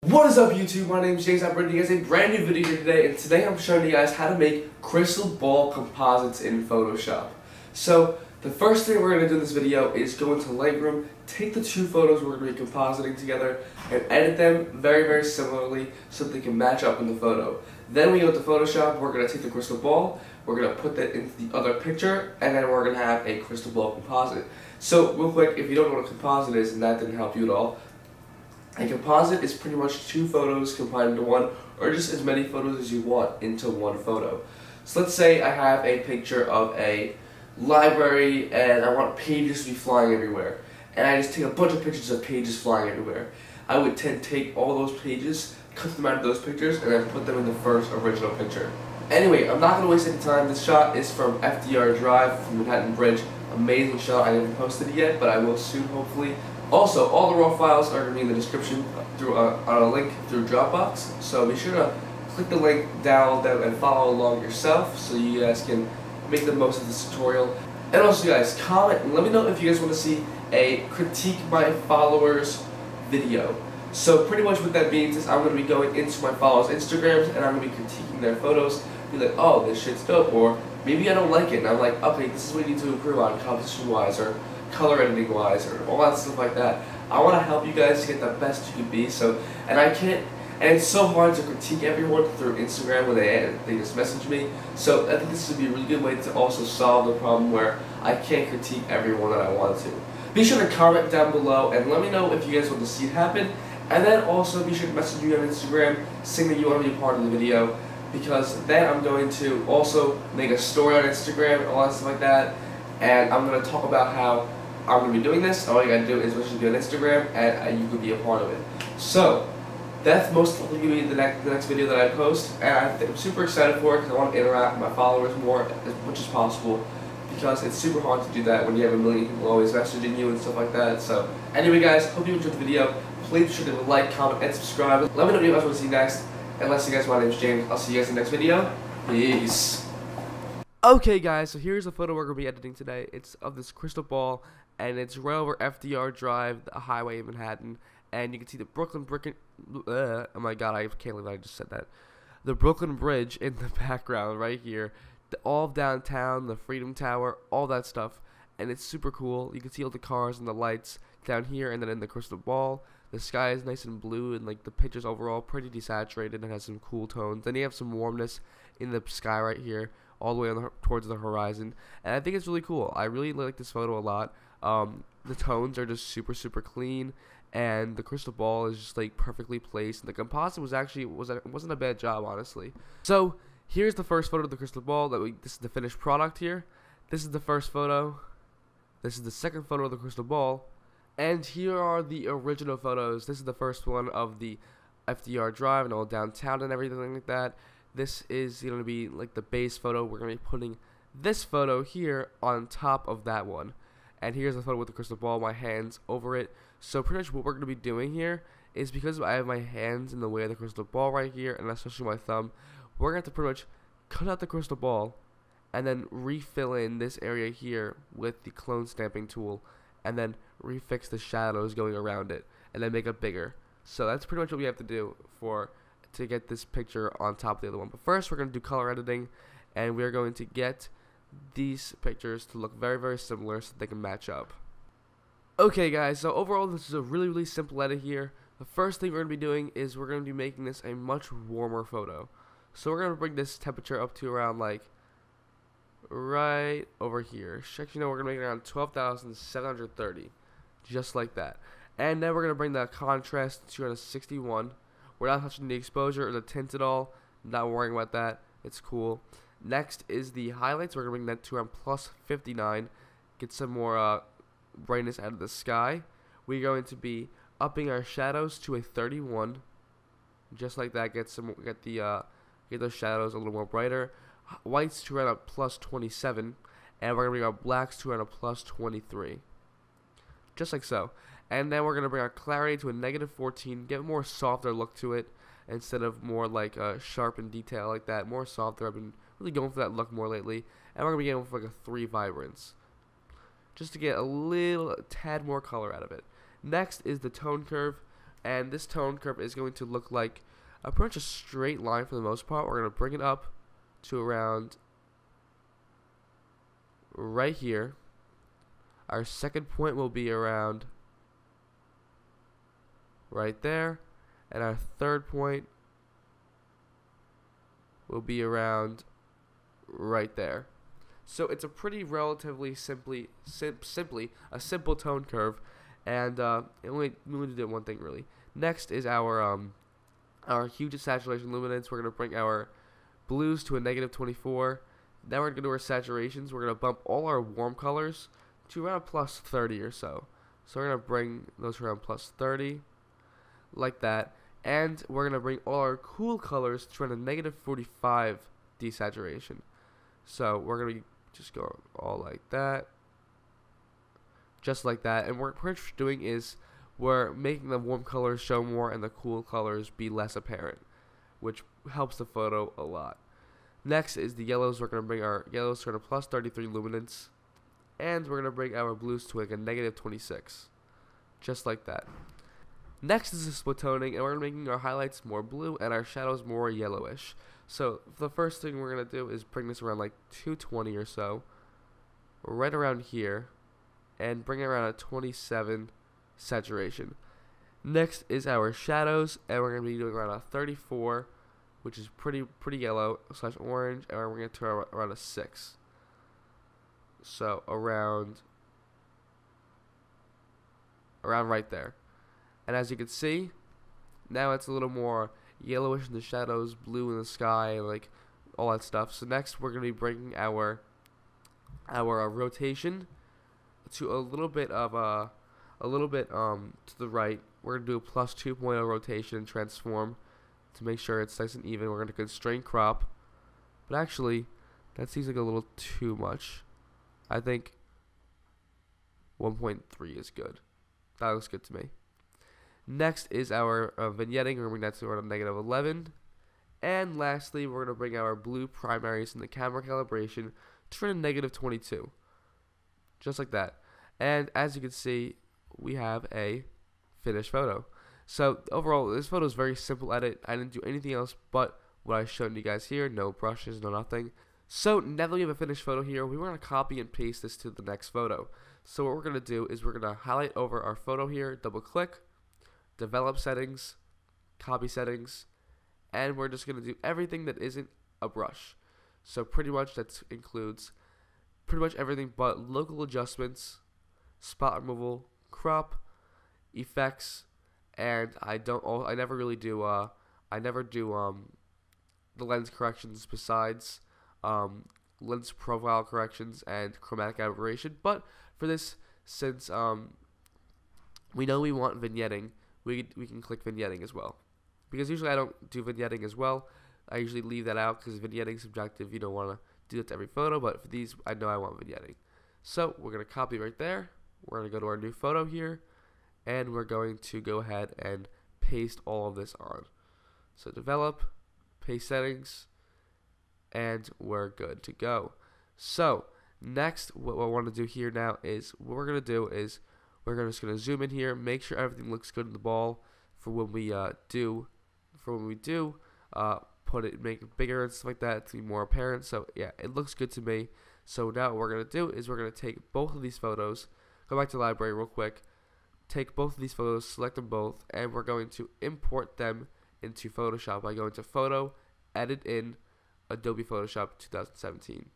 What is up YouTube, my name is James. I'm bringing you guys a brand new video here today, and today I'm showing you guys how to make crystal ball composites in Photoshop. So the first thing we're going to do in this video is go into Lightroom, take the two photos we're going to be compositing together, and edit them very similarly so that they can match up in the photo. Then we go to Photoshop, we're going to take the crystal ball, we're going to put that into the other picture, and then we're going to have a crystal ball composite. So real quick, if you don't know what a composite is and that didn't help you at all, a composite is pretty much two photos combined into one, or just as many photos as you want into one photo. So let's say I have a picture of a library and I want pages to be flying everywhere. And I just take a bunch of pictures of pages flying everywhere. I would take all those pages, cut them out of those pictures, and then put them in the first original picture. Anyway, I'm not going to waste any time. This shot is from FDR Drive from Manhattan Bridge. Amazing shot. I haven't posted it yet, but I will soon, hopefully. Also, all the raw files are going to be in the description through on a link through Dropbox. So be sure to click the link down there and follow along yourself so you guys can make the most of this tutorial. And also guys, comment and let me know if you guys want to see a critique my followers video. So pretty much what that means is I'm going to be going into my followers' Instagrams and I'm going to be critiquing their photos. Be like, oh, this shit's dope, or maybe I don't like it and I'm like, okay, this is what you need to improve on composition wise or color editing wise or all that stuff like that. I want to help you guys get the best you can be. So, and it's so hard to critique everyone through Instagram when they just message me. So I think this would be a really good way to also solve the problem where I can't critique everyone that I want to. Be sure to comment down below and let me know if you guys want to see it happen. And then also be sure to message me on Instagram saying that you want to be a part of the video, because then I'm going to also make a story on Instagram and all that stuff like that. And I'm going to talk about how I'm going to be doing this. All you got to do is message me on Instagram and you could be a part of it. So that's most likely going to be the next video that I post, and I'm super excited for it because I want to interact with my followers more as much as possible, because it's super hard to do that when you have a million people always messaging you and stuff like that. So anyway guys, hope you enjoyed the video. Please be sure to like, comment, and subscribe. Let me know what you guys want to see next. And lastly guys, my name is James. I'll see you guys in the next video. Peace. Okay guys, so here's a photo we're going to be editing today. It's of this crystal ball, and it's right over FDR Drive, the highway in Manhattan. And you can see the oh my god, I can't believe I just said that. The Brooklyn Bridge in the background right here. All of downtown, the Freedom Tower, all that stuff. And it's super cool. You can see all the cars and the lights down here, and then in the crystal ball. The sky is nice and blue, and like the picture's overall pretty desaturated and has some cool tones. Then you have some warmness in the sky right here, all the way towards the horizon. And I think it's really cool. I really like this photo a lot. The tones are just super clean, and the crystal ball is just like perfectly placed. And the composite wasn't a bad job, honestly. So here's the first photo of the crystal ball. This is the finished product here. This is the first photo. This is the second photo of the crystal ball. And here are the original photos. This is the first one of the FDR Drive and all downtown and everything like that. This is going to be like the base photo. We're going to be putting this photo here on top of that one. And here's the photo with the crystal ball, my hands over it. So pretty much what we're going to be doing here is, because I have my hands in the way of the crystal ball right here, and especially my thumb, we're going to have to pretty much cut out the crystal ball and then refill in this area here with the clone stamping tool, and then refix the shadows going around it, and then make it bigger. So that's pretty much what we have to do to get this picture on top of the other one. But first we're going to do color editing, and we're going to get these pictures to look very similar so they can match up. Okay guys, so overall this is a really simple edit here. The first thing we're going to be doing is we're going to be making this a much warmer photo. So we're going to bring this temperature up to around like right over here. Actually, no, we're going to make it around 12,730. Just like that. And then we're going to bring the contrast to around 61. We're not touching the exposure or the tint at all. Not worrying about that. It's cool. Next is the highlights. We're going to bring that to around plus 59. Get some more brightness out of the sky. We're going to be upping our shadows to a 31. Just like that. Get those shadows a little more brighter. Whites to around a plus 27. And we're going to bring our blacks to around a plus 23. Just like so. And then we're going to bring our clarity to a negative 14, get a more softer look to it instead of more like sharp and detail like that, more softer. I've been really going for that look more lately. And we're going to be going for like a 3 vibrance, just to get a tad more color out of it. Next is the tone curve, and this tone curve is going to look like pretty much a straight line for the most part. We're going to bring it up to around right here. Our second point will be around right there, and our third point will be around right there. So it's a pretty relatively simply a simple tone curve, and we only did one thing really. Next is our hue to saturation luminance. We're gonna bring our blues to a -24. Then we're gonna do our saturations. We're gonna bump all our warm colors to around +30 or so. So we're gonna bring those around +30, like that. And we're going to bring all our cool colors to around a -45 desaturation. So we're going to just go all like that. Just like that. And what we're doing is we're making the warm colors show more and the cool colors be less apparent, which helps the photo a lot. Next is the yellows. We're going to bring our yellows to a +33 luminance. And we're going to bring our blues to like a -26. Just like that. Next is the split toning, and we're making our highlights more blue and our shadows more yellowish. So the first thing we're going to do is bring this around like 220 or so, right around here, and bring it around a 27 saturation. Next is our shadows, and we're going to be doing around a 34, which is pretty yellow / orange, and we're going to turn around a 6. So around right there. And as you can see, now it's a little more yellowish in the shadows, blue in the sky, and like all that stuff. So next we're going to be bringing our rotation to a little bit to the right. We're going to do a +2.0 rotation and transform to make sure it's nice and even. We're going to constrain crop, but actually that seems like a little too much. I think 1.3 is good. That looks good to me. Next is our vignetting. We're going to bring that to around -11. And lastly, we're going to bring our blue primaries in the camera calibration to around -22. Just like that. And as you can see, we have a finished photo. So overall, this photo is very simple edit. I didn't do anything else but what I've shown you guys here. No brushes, no nothing. So now that we have a finished photo here, we want to copy and paste this to the next photo. So what we're going to do is we're going to highlight over our photo here, double click, develop settings, copy settings, and we're just going to do everything that isn't a brush. So pretty much that includes pretty much everything but local adjustments, spot removal, crop, effects, and I never do the lens corrections besides lens profile corrections and chromatic aberration. But for this, since we know we want vignetting, we can click vignetting as well, because usually I don't do vignetting as well. I usually leave that out because vignetting is subjective. You don't want to do it to every photo, but for these I know I want vignetting. So we're going to copy right there. We're going to go to our new photo here, and we're going to go ahead and paste all of this on. So develop, paste settings, and we're good to go. So next, what I want to do here now is we're just going to zoom in here, make sure everything looks good in the ball for when we make it bigger and stuff like that to be more apparent. So yeah, it looks good to me. So now what we're going to do is we're going to take both of these photos, go back to the library real quick, take both of these photos, select them both, and we're going to import them into Photoshop by going to Photo, Edit in, Adobe Photoshop 2017.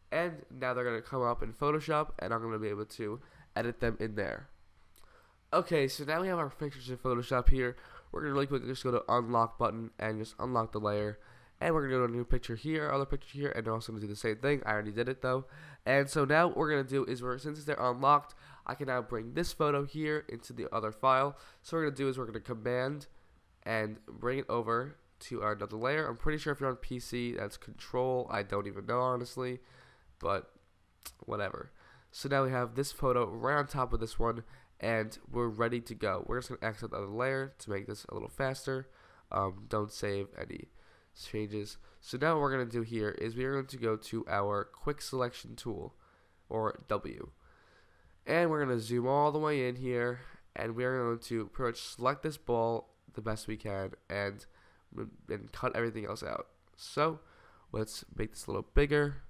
And now they're going to come up in Photoshop, and I'm going to be able to edit them in there. Okay, so now we have our pictures in Photoshop here. We're going to really quickly just go to Unlock button and just unlock the layer. And we're going to go to a new picture here, other picture here, and we're also going to do the same thing. I already did it though. And so now what we're going to do is, since they're unlocked, I can now bring this photo here into the other file. So what we're going to do is we're going to command and bring it over to our another layer. I'm pretty sure if you're on PC, that's Control. I don't even know, honestly, but whatever. So now we have this photo right on top of this one, and we're ready to go. We're just going to exit the other layer to make this a little faster. Don't save any changes. So now what we're going to do here is we're going to go to our quick selection tool, or W, and we're going to zoom all the way in here, and we're going to pretty much select this ball the best we can and cut everything else out. So let's make this a little bigger,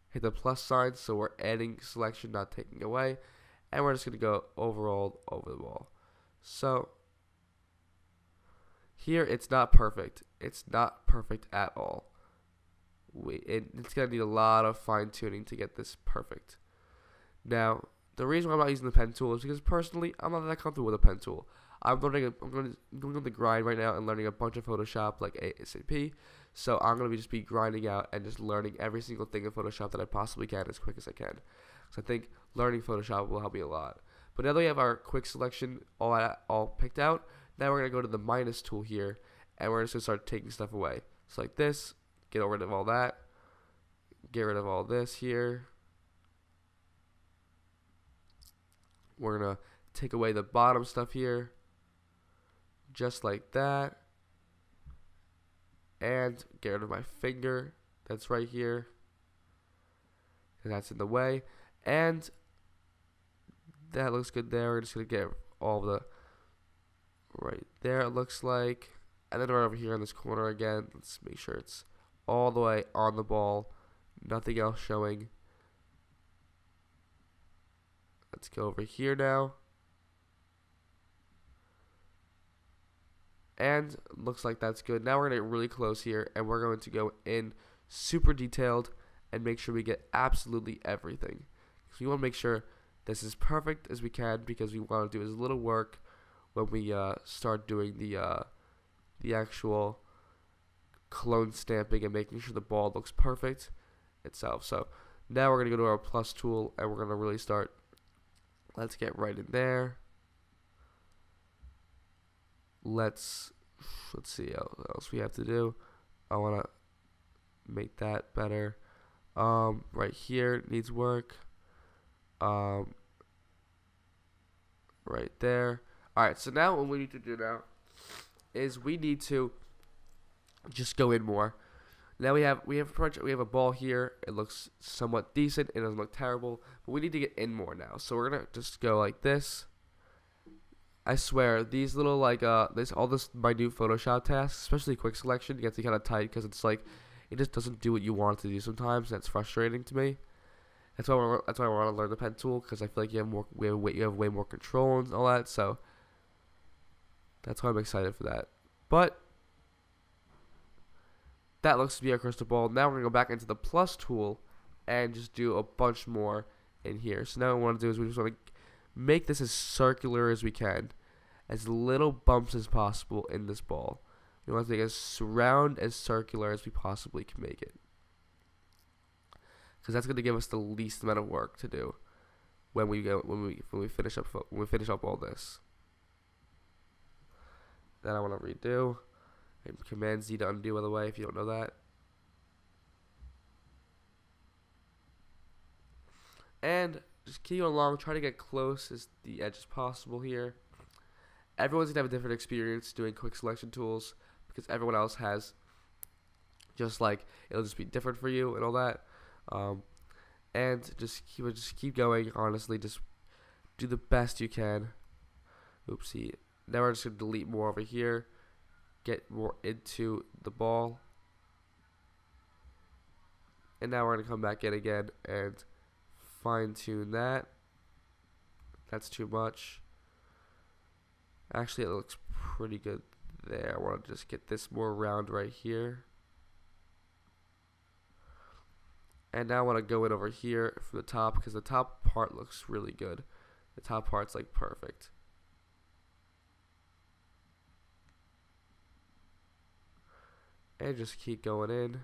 hit the plus sign so we're adding selection, not taking away, and we're just going to go overall over the ball. So here it's not perfect. It's not perfect at all. It's going to need a lot of fine-tuning to get this perfect. Now, the reason why I'm not using the pen tool is because personally, I'm not that comfortable with a pen tool. I'm going on the grind right now and learning a bunch of Photoshop like ASAP. So I'm going to just be grinding out and just learning every single thing in Photoshop that I possibly can as quick as I can. So I think learning Photoshop will help me a lot. But now that we have our quick selection all picked out, now we're going to go to the minus tool here, and we're just going to start taking stuff away. So like this, get rid of all that, get rid of all this here. We're going to take away the bottom stuff here, just like that, and get rid of my finger that's right here, and that's in the way, and that looks good there. We're just going to get all the right there, it looks like, and then right over here in this corner again, let's make sure it's all the way on the ball, nothing else showing. Let's go over here now, and looks like that's good. Now we're going to get really close here, and we're going to go in super detailed and make sure we get absolutely everything. So we want to make sure this is perfect as we can, because we want to do as little work when we start doing the actual clone stamping and making sure the ball looks perfect itself. So now we're going to go to our plus tool, and we're going to really start. Let's get right in there. Let's see what else we have to do. I want to make that better. Right here needs work. Right there. Alright, so now what we need to do now is we need to just go in more. Now we have a ball here. It looks somewhat decent. It doesn't look terrible, but we need to get in more now. So we're gonna just go like this. I swear, these little all this minute Photoshop tasks, especially quick selection, gets kind of tight because it's like it just doesn't do what you want it to do sometimes. And that's frustrating to me. That's why I want to learn the pen tool, because I feel like you have way more control and all that. So that's why I'm excited for that. But that looks to be our crystal ball. Now we're going to go back into the plus tool and just do a bunch more in here. So now what we want to do is we just want to make this as circular as we can, as little bumps as possible in this ball. We want to make it as round as circular as we possibly can make it, because that's going to give us the least amount of work to do when we finish up all this. Then I want to redo. And Command Z to undo, by the way, if you don't know that. And just keep going along, try to get close as the edge as possible here. Everyone's going to have a different experience doing quick selection tools, because everyone else has it'll just be different for you and all that. And just keep going, honestly. Just do the best you can. Oopsie. Now we're just going to delete more over here. Get more into the ball, and now we're going to come back in again and fine tune that. That's too much. Actually, it looks pretty good there. I want to just get this more round right here, and now I want to go in over here from the top, because the top part looks really good. The top part's like perfect. And just keep going in.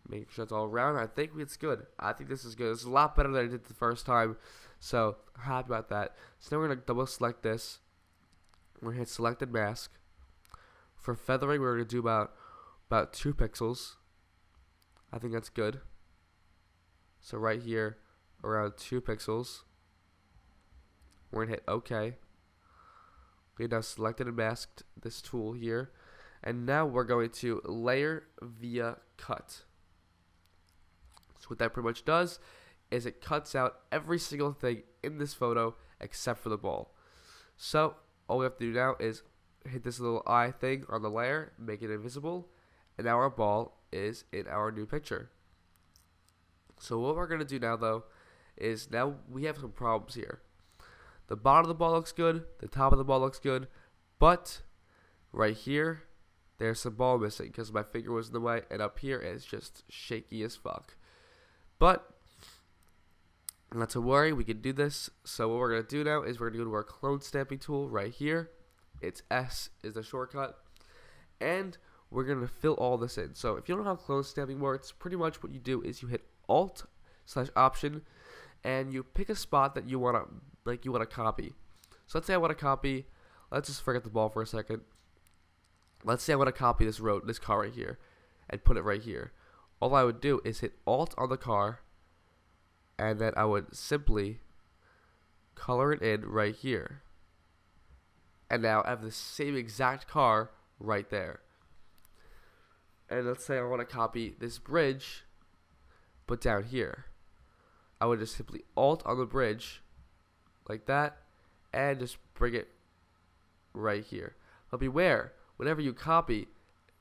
Make sure it's all around. I think it's good. I think this is good. It's a lot better than I did the first time. So, I'm happy about that. So now we're going to double select this. We're going to hit selected mask. For feathering, we're going to do about 2 pixels. I think that's good. So right here, around 2 pixels. We're going to hit OK. We now selected and masked this tool here, and now we're going to layer via cut. So what that pretty much does is it cuts out every single thing in this photo except for the ball. So all we have to do now is hit this little eye thing on the layer, make it invisible, and now our ball is in our new picture. So what we're going to do now though is now we have some problems here. The bottom of the ball looks good, the top of the ball looks good, but right here there's some ball missing because my finger was in the way, and up here it's just shaky as fuck. But not to worry, we can do this. So what we're going to do now is we're going to go to our clone stamping tool right here. It's S is the shortcut, and we're going to fill all this in. So if you don't know how clone stamping works, pretty much what you do is you hit Alt/Option, and you pick a spot that you want to copy. So let's say I want to copy, let's just forget the ball for a second. Let's say I want to copy this car right here and put it right here. All I would do is hit Alt on the car, and then I would simply color it in right here. And now I have the same exact car right there. And let's say I want to copy this bridge, but down here. I would just simply Alt on the bridge, like that, and just bring it right here. But beware, whenever you copy,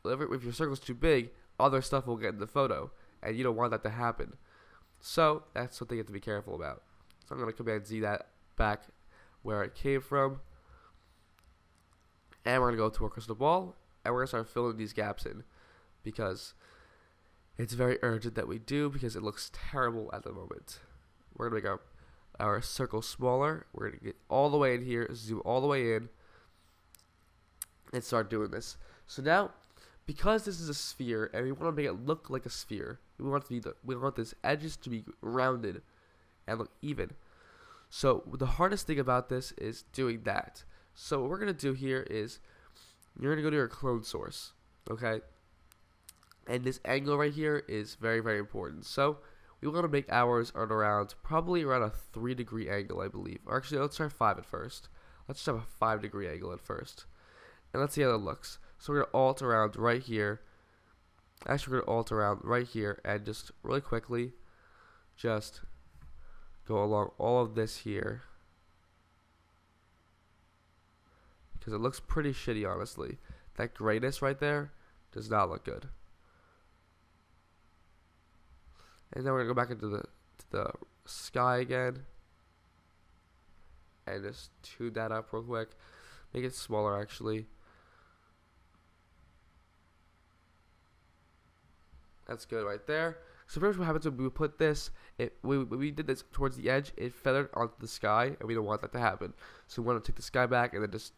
if your circle's too big, other stuff will get in the photo, and you don't want that to happen. So that's something you have to be careful about. So I'm going to Command Z that back where it came from. And we're going to go to our crystal ball, and we're going to start filling these gaps in, because it's very urgent that we do, because it looks terrible at the moment. We're going to make our circle smaller. We're going to get all the way in here, zoom all the way in, and start doing this. So now, because this is a sphere, and we want to make it look like a sphere, we want this edges to be rounded and look even. So the hardest thing about this is doing that. So what we're going to do here is you're going to go to your clone source, okay? And this angle right here is very, very important. So we want to make ours at probably around a 3-degree angle, I believe. Or actually, let's try 5 at first. Let's just have a 5-degree angle at first. And let's see how that looks. So we're going to alt around right here. Actually, we're going to alt around right here and just really quickly just go along all of this here. Because it looks pretty shitty, honestly. That grayness right there does not look good. And then we're gonna go back into the sky again, and just tune that up real quick. Make it smaller, actually. That's good right there. So first, what happens when we put this? We did this towards the edge. It feathered onto the sky, and we don't want that to happen. So we want to take the sky back, and then just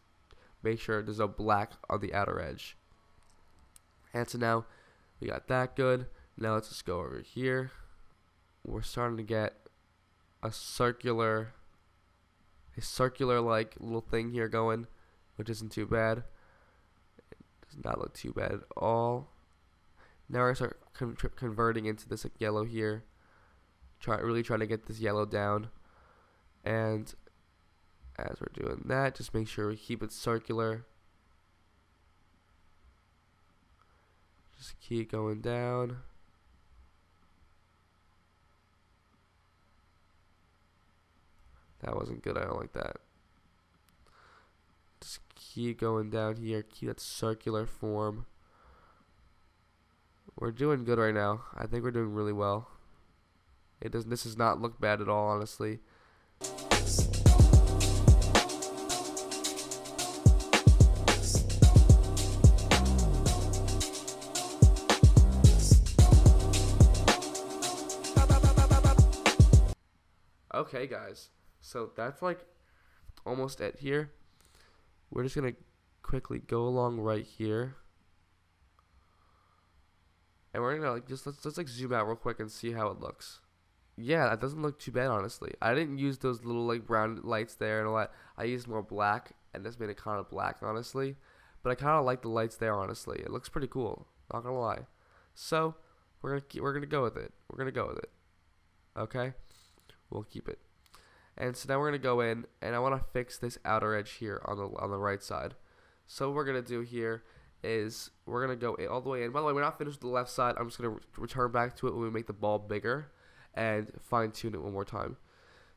make sure there's no black on the outer edge. And so now we got that good. Now let's just go over here. We're starting to get a circular like little thing here going, which isn't too bad. It does not look too bad at all. Now we're gonna start converting into this like yellow here. Really trying to get this yellow down, and as we're doing that, just make sure we keep it circular. Just keep going down. That wasn't good. I don't like that. Just keep going down here. Keep that circular form. We're doing good right now. I think we're doing really well. This does not look bad at all, honestly. Okay, guys. So that's like almost it here. We're just gonna quickly go along right here, and we're gonna like let's like zoom out real quick and see how it looks. Yeah, that doesn't look too bad, honestly. I didn't use those little like brown lights there and all that. I used more black, and this made it kind of black, honestly. But I kind of like the lights there, honestly. It looks pretty cool. Not gonna lie. So we're gonna go with it. We're gonna go with it. Okay, we'll keep it. And so now we're gonna go in, and I want to fix this outer edge here on the right side. So what we're gonna do here is we're gonna go all the way in. By the way, we're not finished with the left side. I'm just gonna return back to it when we make the ball bigger, and fine tune it one more time.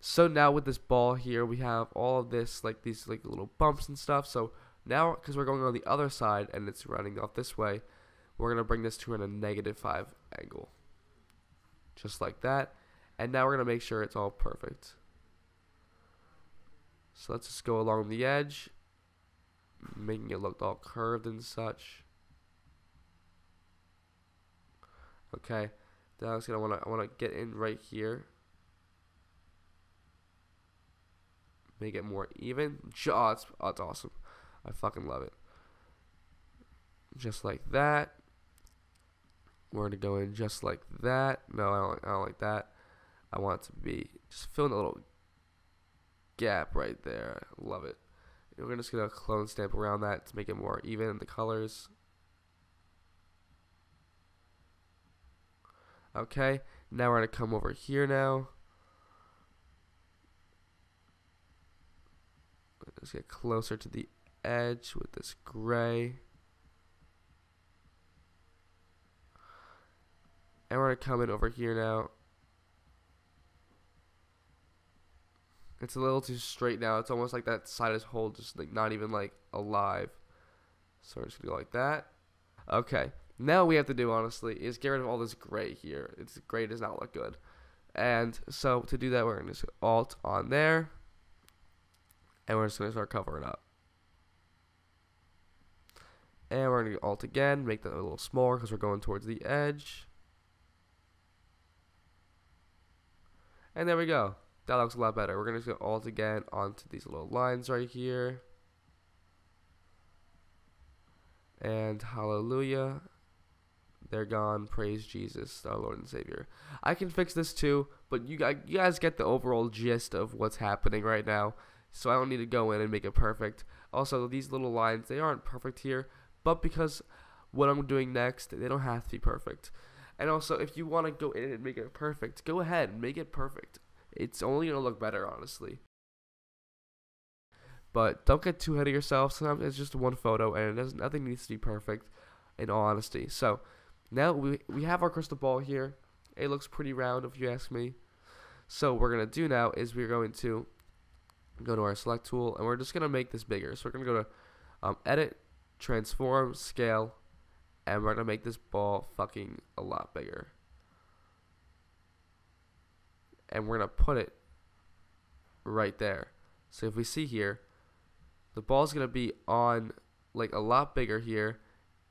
So now with this ball here, we have all of this, like these like little bumps and stuff. So now, because we're going on the other side and it's running off this way, we're going to bring this to a -5 angle. Just like that. And now we're going to make sure it's all perfect. So let's just go along the edge, making it look all curved and such. Okay. Now I want to get in right here. Make it more even. Oh, it's awesome. I fucking love it. Just like that. We're gonna go in just like that. No, I don't like that. I want it to be just filling a little gap right there. Love it. And we're just gonna clone stamp around that to make it more even in the colors. Okay. Now we're gonna come over here now. Let's get closer to the edge with this gray. And we're going to come in over here now. It's a little too straight now. It's almost like that side is whole, just like not even like alive. So we're just going to go like that. Okay. Now what we have to do, honestly, is get rid of all this gray here. It's gray does not look good. And so to do that, we're going to just Alt on there. And we're just going to start covering up. And we're going to Alt again, make that a little smaller because we're going towards the edge. And there we go. That looks a lot better. We're going to go Alt again onto these little lines right here. And hallelujah. They're gone. Praise Jesus, our Lord and Savior. I can fix this too, but you guys get the overall gist of what's happening right now. So I don't need to go in and make it perfect. Also, these little lines, they aren't perfect here, but because what I'm doing next, they don't have to be perfect. And also, if you want to go in and make it perfect, go ahead and make it perfect. It's only going to look better, honestly. But don't get too ahead of yourself. Sometimes it's just one photo, and nothing needs to be perfect, in all honesty. So now we have our crystal ball here. It looks pretty round, if you ask me. So what we're going to do now is we're going to go to our select tool, and we're just going to make this bigger. So we're going to go to edit, transform, scale, and we're going to make this ball fucking a lot bigger. And we're going to put it right there. So if we see here, the ball's going to be on like a lot bigger here,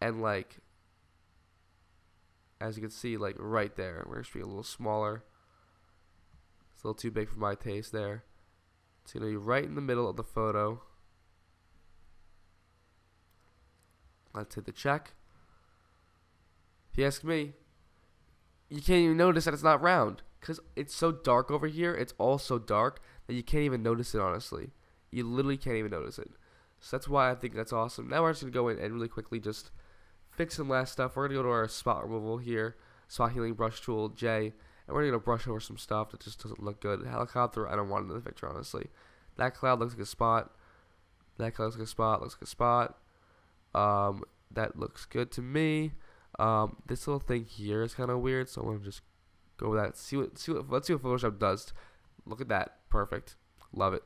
and like as you can see, like right there. We're going to be a little smaller. It's a little too big for my taste there. It's going to be right in the middle of the photo. Let's hit the check. If you ask me, you can't even notice that it's not round because it's so dark over here. It's all so dark that you can't even notice it, honestly. You literally can't even notice it. So that's why I think that's awesome. Now we're just going to go in and really quickly just fix some last stuff. We're going to go to our spot removal here, spot healing brush tool, J. And we're going to brush over some stuff that just doesn't look good. Helicopter, I don't want it in the picture, honestly. That cloud looks like a spot. That cloud looks like a spot. Looks like a spot. That looks good to me. This little thing here is kind of weird, so I'm going to just go with that. Let's see what Photoshop does. Look at that. Perfect. Love it.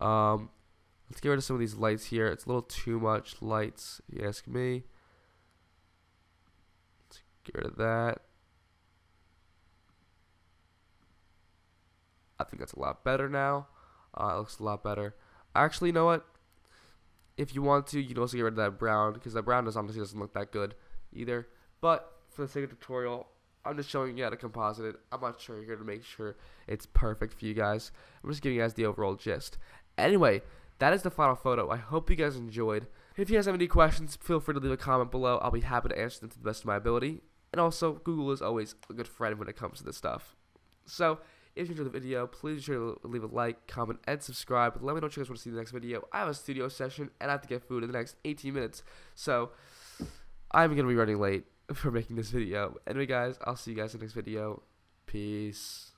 Let's get rid of some of these lights here. It's a little too much lights, if you ask me. Let's get rid of that. I think that's a lot better now. It looks a lot better. Actually, you know what? If you want to, you can also get rid of that brown, because that brown honestly doesn't look that good either. But for the sake of the tutorial, I'm just showing you how to composite it. I'm not sure here to make sure it's perfect for you guys. I'm just giving you guys the overall gist. Anyway, that is the final photo. I hope you guys enjoyed. If you guys have any questions, feel free to leave a comment below. I'll be happy to answer them to the best of my ability. And also, Google is always a good friend when it comes to this stuff. So, if you enjoyed the video, please be sure to leave a like, comment, and subscribe. Let me know what you guys want to see in the next video. I have a studio session, and I have to get food in the next 18 minutes. So, I'm going to be running late for making this video. Anyway, guys, I'll see you guys in the next video. Peace.